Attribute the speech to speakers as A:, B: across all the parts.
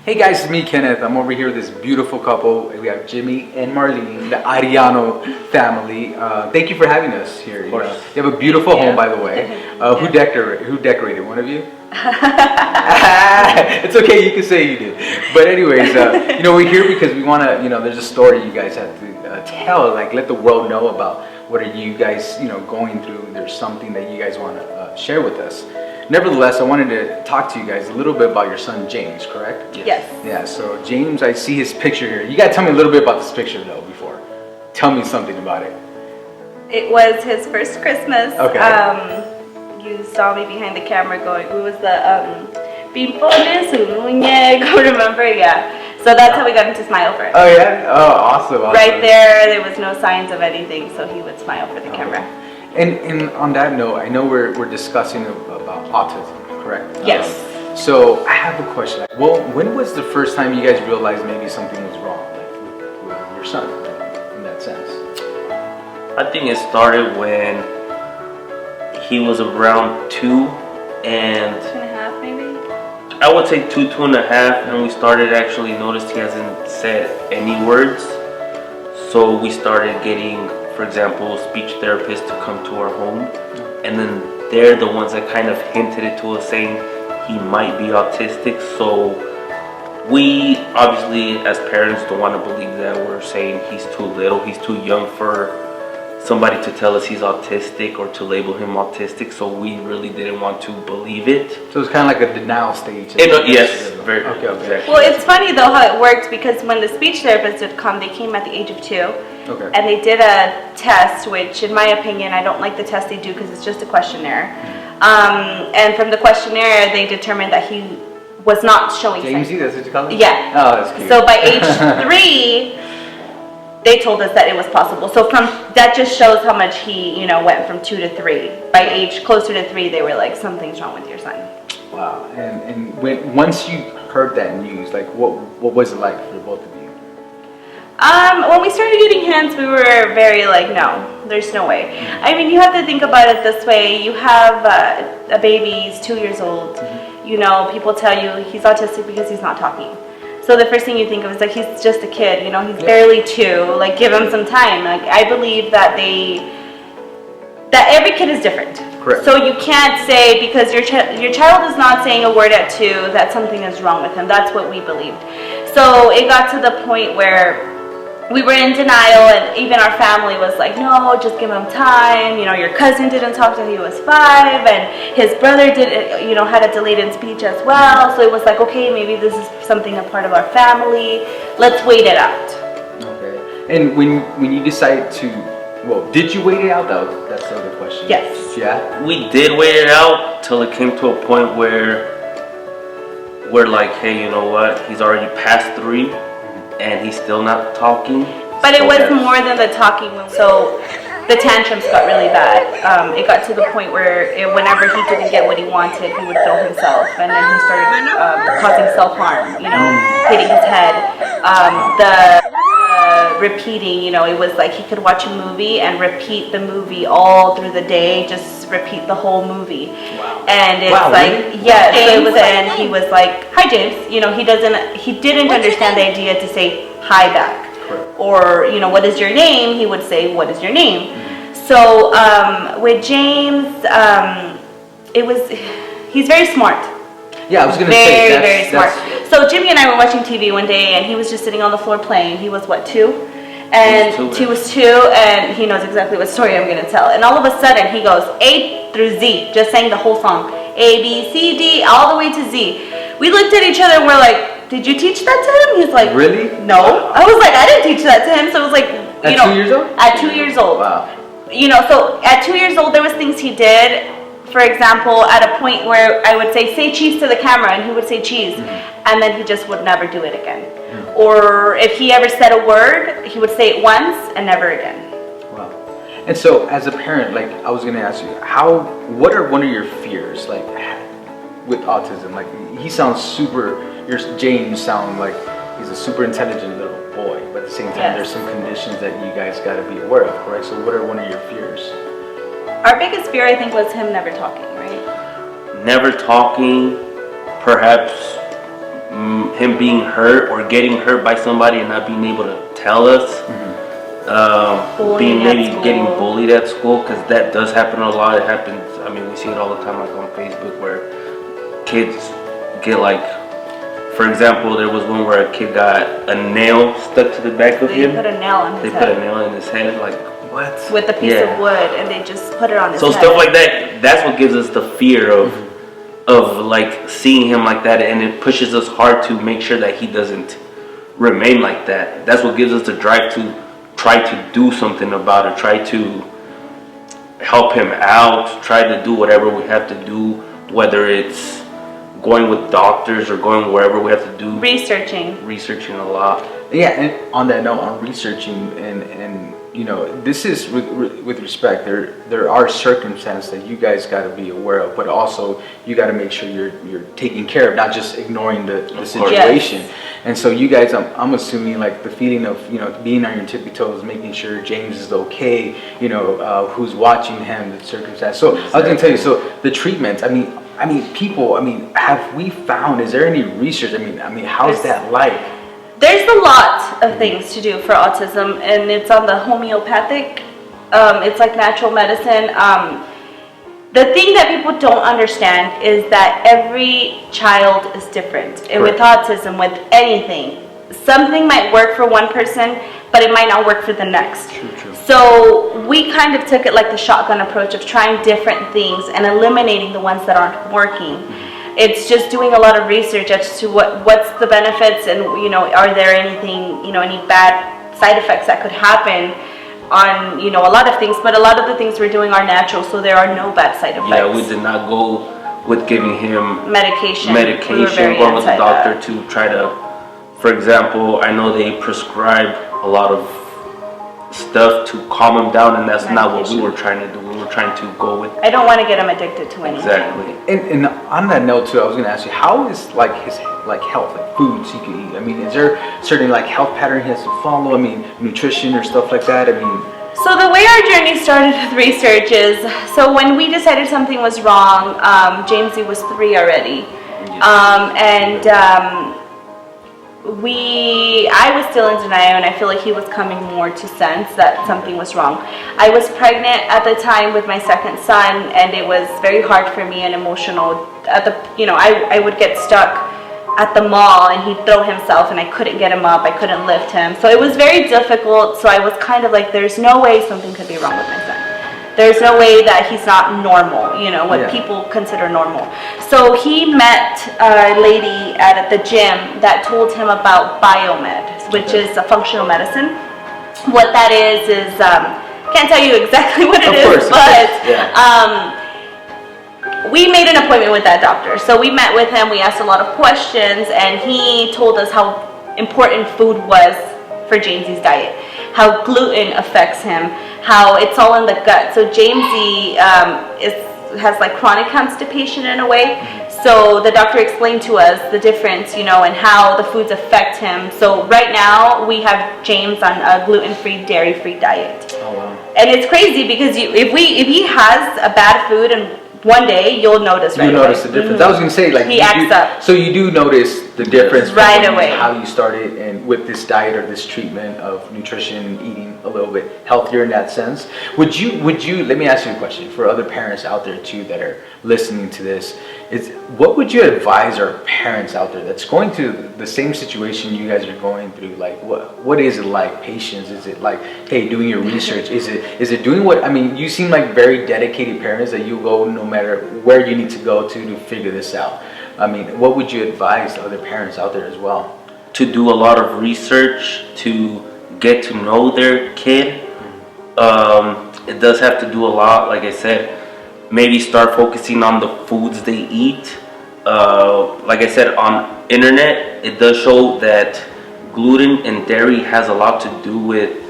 A: Hey guys, it's me, Kenneth. I'm over here with this beautiful couple. We have Jimmy and Marlene, the Arellano family. Thank you for having us here. You have a beautiful home, by the way. Who decorated? One of you? It's okay, you can say you did. But anyways, we're here because we want to, there's a story you guys have to tell, like let the world know about what are you guys, going through. There's something that you guys want to share with us. Nevertheless, I wanted to talk to you guys a little bit about your son, James, correct?
B: Yes.
A: Yeah, so James, I see his picture here. You got to tell me a little bit about this picture, though, before. Tell me something about it.
B: It was his first Christmas.
A: Okay.
B: You saw me behind the camera going, it was the Pimpones, muñeco, remember? Yeah. So that's how we got him to smile first.
A: Oh, yeah? Oh, awesome.
B: Right there was no signs of anything, so he would smile for the camera.
A: And on that note, I know we're discussing about autism, correct?
B: Yes.
A: So I have a question. Well, when was the first time you guys realized maybe something was wrong, like with your son, in that sense?
C: I think it started when he was around 2 and
B: 2.5 maybe?
C: I would say 2.5, and we started actually noticed he hasn't said any words. So we started getting, for example, speech therapists to come to our home, and then they're the ones that kind of hinted it to us saying he might be autistic. So we obviously as parents don't want to believe that. We're saying he's too little, he's too young for somebody to tell us he's autistic or to label him autistic, so we really didn't want to believe it.
A: So it's kind of like a denial stage.
C: Yes, very
A: okay.
C: exactly.
B: Well, it's funny though how it worked, because when the speech therapist would come, they came at the age of 2.
A: Okay.
B: And they did a test, which in my opinion, I don't like the test they do because it's just a questionnaire. And from the questionnaire, they determined that he was not showing signs.
A: Jamesy, that's what you call him?
B: Yeah.
A: Oh, that's cute.
B: So by age 3, they told us that it was possible. So from that just shows how much he, went from 2 to 3. By age closer to 3, they were like, something's wrong with your son.
A: Wow. And once you heard that news, like what was it like for both of you?
B: When we started getting hints, we were very like, no, there's no way. I mean, you have to think about it this way. You have a baby, he's 2 years old. People tell you he's autistic because he's not talking. So the first thing you think of is like, he's just a kid, he's barely 2, like give him some time. Like I believe that every kid is different.
A: Correct.
B: So you can't say because your child is not saying a word at 2 that something is wrong with him. That's what we believed. So it got to the point where we were in denial, and even our family was like, no, just give him time. Your cousin didn't talk till he was 5, and his brother did, had a delayed in speech as well. So it was like, okay, maybe this is something a part of our family. Let's wait it out.
A: Okay. And when you decided to, did you wait it out? That's the other question.
B: Yes.
A: Yeah.
C: We did wait it out till it came to a point where we're like, hey, you know what? He's already past 3. And he's still not talking.
B: But it was more than the talking. So the tantrums got really bad. It got to the point where whenever he didn't get what he wanted, he would throw himself, and then he started causing self-harm. Hitting his head. The repeating. It was like he could watch a movie and repeat the movie all through the day. Just repeat the whole movie.
A: Wow.
B: And it's
A: really?
B: yeah. So it was, and he was like, "Hi, James." He didn't understand the idea to say hi back.
A: Correct.
B: Or what is your name? He would say, "What is your name?" Mm-hmm. So with James, he's very smart.
A: Yeah, I was gonna say
B: very smart. So Jimmy and I were watching TV one day, and he was just sitting on the floor playing. He was what, 2? And he was 2, and he knows exactly what story I'm gonna tell. And all of a sudden, he goes A through Z, just saying the whole song, A, B, C, D, all the way to Z. We looked at each other and we're like, "Did you teach that to him?" He's like,
A: "Really?
B: No." I was like, "I didn't teach that to him." So it was like,
A: at 2 years old?
B: At 2 years old.
A: Wow.
B: So at 2 years old, there was things he did for example, at a point where I would say cheese to the camera, and he would say cheese, and then he just would never do it again. Or if he ever said a word, he would say it once and never again.
A: Wow. And so, as a parent, like, I was going to ask you, what are one of your fears, like, with autism? Like, he sounds James sound like he's a super intelligent little boy, but at the same time, there's some conditions that you guys got to be aware of, correct? So what are one of your fears?
B: Our biggest fear, I think, was him never talking, right?
C: Never talking, perhaps him being hurt or getting hurt by somebody and not being able to tell us. Getting bullied at school, because that does happen a lot. It happens, I mean, we see it all the time, like on Facebook, where kids get, like, for example, there was one where a kid got a nail stuck to the back of him.
B: They put a nail in his head.
C: They put a nail in his head, like, what?
B: With a piece of wood, and they just put it on his head.
C: So stuff like that, that's what gives us the fear of like seeing him like that, and it pushes us hard to make sure that he doesn't remain like that. That's what gives us the drive to try to do something about it, try to help him out, try to do whatever we have to do, whether it's going with doctors or going wherever we have to do. Researching a lot.
A: Yeah, and on that note, on researching and you know, this is with respect. There are circumstances that you guys got to be aware of, but also you got to make sure you're taking care of, not just ignoring the situation. Yes. And so you guys, I'm assuming, like, the feeling of, you know, being on your tippy toes, making sure James is okay, you know, who's watching him, the circumstance. So I was gonna tell you, so the treatment. I mean, people. I mean, have we found? Is there any research? I mean, how's that like?
B: There's a lot of things to do for autism, and it's on the homeopathic. It's like natural medicine. The thing that people don't understand is that every child is different. And with autism, with anything, something might work for one person, but it might not work for the next.
A: True.
B: So we kind of took it like the shotgun approach of trying different things and eliminating the ones that aren't working. It's just doing a lot of research as to what's the benefits, and, you know, are there anything, you know, any bad side effects that could happen on, you know, a lot of things. But a lot of the things we're doing are natural, so there are no bad side effects.
C: Yeah, we did not go with giving him
B: medication,
C: going with the doctor to try to, for example, I know they prescribe a lot of stuff to calm him down, and that's not what we were trying to do. We were trying to go with.
B: I don't want to get him addicted to anything.
C: Exactly.
A: And on that note too, I was going to ask you, how is like his health, like foods he can eat? I mean, is there certain like health pattern he has to follow? I mean, nutrition or stuff like that. I mean.
B: So the way our journey started with research is, so when we decided something was wrong, Jamesy was 3 already, I was still in denial, and I feel like he was coming more to sense that something was wrong. I was pregnant at the time with my second son, and it was very hard for me and emotional. I would get stuck at the mall, and he'd throw himself, and I couldn't get him up, I couldn't lift him. So it was very difficult. So I was kind of like, there's no way something could be wrong with my son. There's no way that he's not normal, you know, what people consider normal. So he met a lady at the gym that told him about biomed, which is a functional medicine. What that is can't tell you exactly what it is, but we made an appointment with that doctor. So we met with him, we asked a lot of questions, and he told us how important food was for Jamesy's diet, how gluten affects him, how it's all in the gut. So Jamesy has like chronic constipation in a way. So the doctor explained to us the difference, you know, and how the foods affect him. So right now we have James on a gluten-free, dairy-free diet.
A: Oh wow!
B: And it's crazy because if he has a bad food and one day you'll notice right away.
A: You notice the difference. I was going to say, like,
B: he acts up.
A: So you do notice the difference
B: right away.
A: How you started and with this diet or this treatment of nutrition, eating a little bit healthier in that sense. Would you? Let me ask you a question for other parents out there too that are listening to this. What would you advise our parents out there that's going through the same situation you guys are going through? Like, what is it like? Patience? Is it like, hey, doing your research? Is it doing what? I mean, you seem like very dedicated parents that you go no matter where you need to go to figure this out. I mean, what would you advise other parents out there as well?
C: To do a lot of research, to get to know their kid. It does have to do a lot, like I said. maybe start focusing on the foods they eat. Like I said, on internet, it does show that gluten and dairy has a lot to do with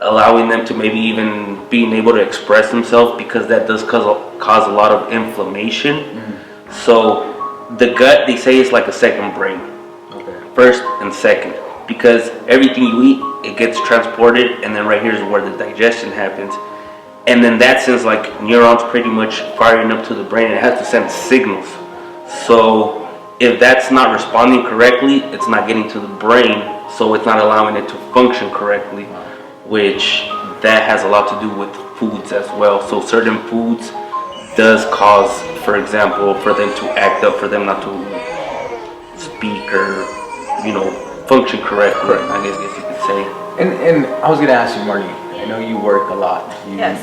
C: allowing them to maybe even being able to express themselves, because that does cause a lot of inflammation. So the gut, they say, is like a second brain. First and second, because everything you eat, it gets transported, and then right here is where the digestion happens, and then that sends like neurons pretty much firing up to the brain. It has to send signals. So if that's not responding correctly, it's not getting to the brain, so it's not allowing it to function correctly, which that has a lot to do with foods as well. So certain foods does cause, for example, for them to act up, for them not to speak or function correctly. I guess you could say.
A: And I was gonna ask you, Marlene. I know you work a lot.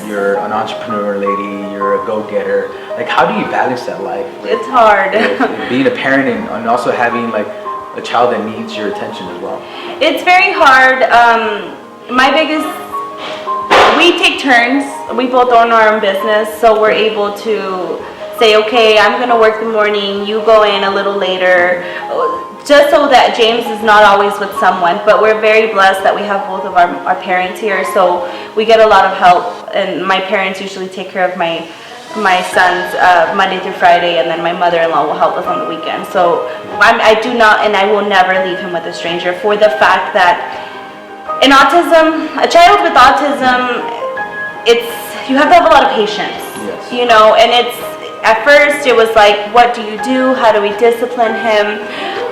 A: You're an entrepreneur lady. You're a go-getter. Like, how do you balance that life?
B: It's hard.
A: With being a parent and also having like a child that needs your attention as well.
B: It's very hard. We take turns. We both own our own business, so we're able to say, okay, I'm gonna work the morning. You go in a little later. Just so that James is not always with someone, but we're very blessed that we have both of our parents here, so we get a lot of help, and my parents usually take care of my sons Monday through Friday, and then my mother-in-law will help us on the weekend. So I do not, and I will never leave him with a stranger, for the fact that in autism, a child with autism, you have to have a lot of patience.
A: Yes.
B: And it's, at first it was like, what do you do? How do we discipline him?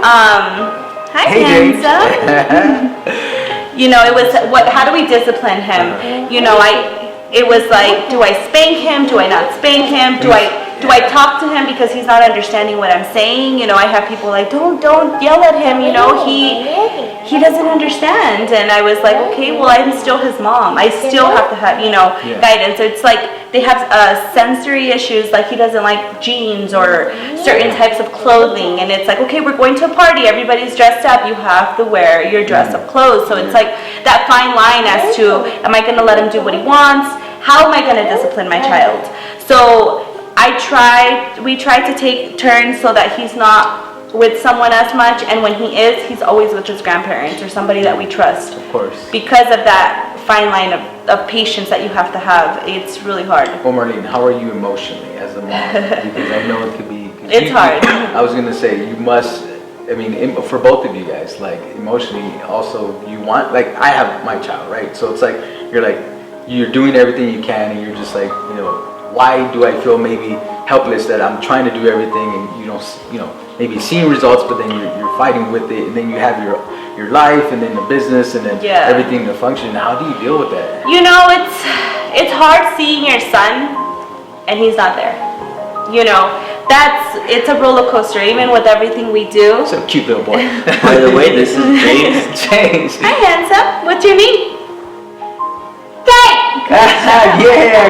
B: Hi,
A: hey,
B: handsome. It was, how do we discipline him? It was like, do I spank him? Do I not spank him? Do I talk to him because he's not understanding what I'm saying? I have people like, don't yell at him. He doesn't understand. And I was like, okay, well, I'm still his mom. I still have to have, guidance. So it's like they have sensory issues, like he doesn't like jeans or certain types of clothing. And it's like, okay, we're going to a party. Everybody's dressed up. You have to wear your dress up clothes. So it's like that fine line as to, am I going to let him do what he wants? How am I going to discipline my child? So we try to take turns so that he's not with someone as much, and when he is, he's always with his grandparents or somebody that we trust.
A: Of course.
B: Because of that fine line of patience that you have to have, it's really hard.
A: Well, Marlene, how are you emotionally as a mom? Because I know it could be...
B: It's hard.
A: I was going to say, you must... for both of you guys, like, emotionally, also, you want... Like, I have my child, right? So it's like, you're doing everything you can, and you're just like, why do I feel maybe helpless that I'm trying to do everything and you don't, maybe seeing results, but then you're fighting with it, and then you have your life, and then the business, and then everything to function. How do you deal with that?
B: It's hard seeing your son and he's not there. It's a roller coaster, even with everything we do.
A: So cute little boy.
C: By the way, this is James.
A: James.
B: Hi, handsome. What's your name? Dang!
A: Yeah.